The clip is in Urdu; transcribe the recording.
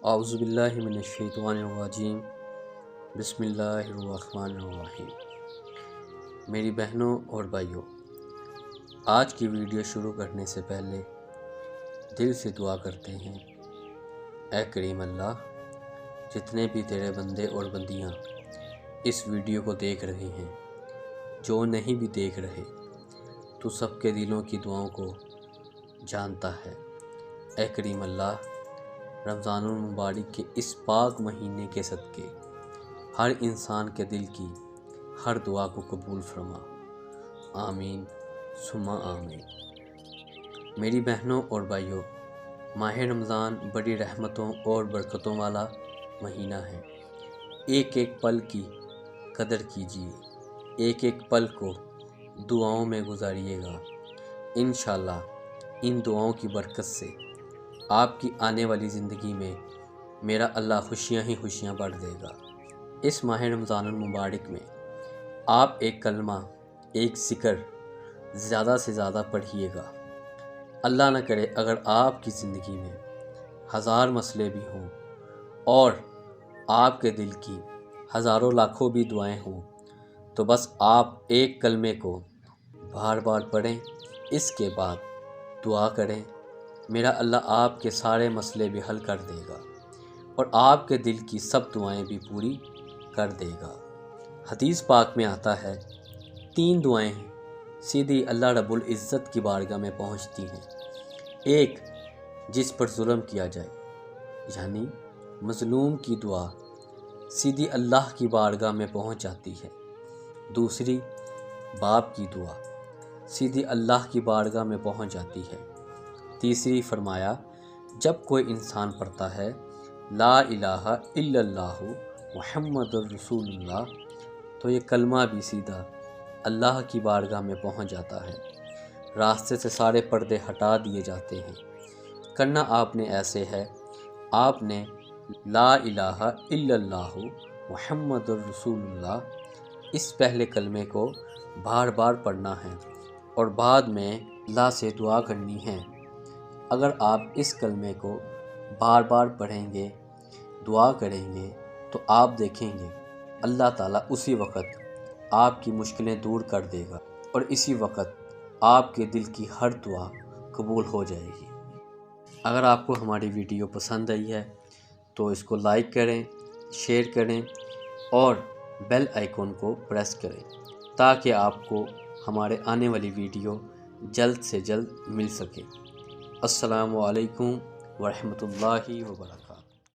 اعوذ باللہ من الشیطان الرجیم بسم اللہ الرحمن الرحیم۔ میری بہنوں اور بھائیوں، آج کی ویڈیو شروع کرنے سے پہلے دل سے دعا کرتے ہیں، اے کریم اللہ، جتنے بھی تیرے بندے اور بندیاں اس ویڈیو کو دیکھ رہے ہیں، جو نہیں بھی دیکھ رہے، تو سب کے دلوں کی دعاؤں کو جانتا ہے۔ اے کریم اللہ، رمضان المبارک کے اس پاک مہینے کے صدقے ہر انسان کے دل کی ہر دعا کو قبول فرما، آمین ثم آمین۔ میری بہنوں اور بھائیوں، ماہ رمضان بڑی رحمتوں اور برکتوں والا مہینہ ہے۔ ایک ایک پل کی قدر کیجیے، ایک ایک پل کو دعاؤں میں گزاریے گا۔ انشاءاللہ ان دعاؤں کی برکت سے آپ کی آنے والی زندگی میں میرا اللہ خوشیاں ہی خوشیاں بڑھ دے گا۔ اس ماہ رمضان المبارک میں آپ ایک کلمہ، ایک ذکر زیادہ سے زیادہ پڑھیے گا۔ اللہ نہ کرے اگر آپ کی زندگی میں ہزار مسئلے بھی ہوں اور آپ کے دل کی ہزاروں لاکھوں بھی دعائیں ہوں، تو بس آپ ایک کلمے کو بار بار پڑھیں، اس کے بعد دعا کریں، میرا اللہ آپ کے سارے مسئلے بھی حل کر دے گا اور آپ کے دل کی سب دعائیں بھی پوری کر دے گا۔ حدیث پاک میں آتا ہے، 3 دعائیں ہیں سیدھی اللہ رب العزت کی بارگاہ میں پہنچتی ہیں۔ ایک، جس پر ظلم کیا جائے، یعنی مظلوم کی دعا سیدھی اللہ کی بارگاہ میں پہنچ جاتی ہے۔ دوسری، باپ کی دعا سیدھی اللہ کی بارگاہ میں پہنچ جاتی ہے۔ تیسری فرمایا، جب کوئی انسان پڑھتا ہے لا الہ الا اللہ محمد الرسول اللہ، تو یہ کلمہ بھی سیدھا اللہ کی بارگاہ میں پہنچ جاتا ہے، راستے سے سارے پردے ہٹا دیے جاتے ہیں۔ کرنا آپ نے ایسے ہے، آپ نے لا الہ الا اللہ محمد الرسول اللہ اس پہلے کلمے کو بار بار پڑھنا ہے اور بعد میں اللہ سے دعا کرنی ہے۔ اگر آپ اس کلمے کو بار بار پڑھیں گے، دعا کریں گے، تو آپ دیکھیں گے اللہ تعالیٰ اسی وقت آپ کی مشکلیں دور کر دے گا اور اسی وقت آپ کے دل کی ہر دعا قبول ہو جائے گی۔ اگر آپ کو ہماری ویڈیو پسند آئی ہے تو اس کو لائک کریں، شیئر کریں اور بیل آئیکن کو پریس کریں تاکہ آپ کو ہمارے آنے والی ویڈیو جلد سے جلد مل سکے۔ السلام علیکم ورحمۃ اللہ وبرکاتہ۔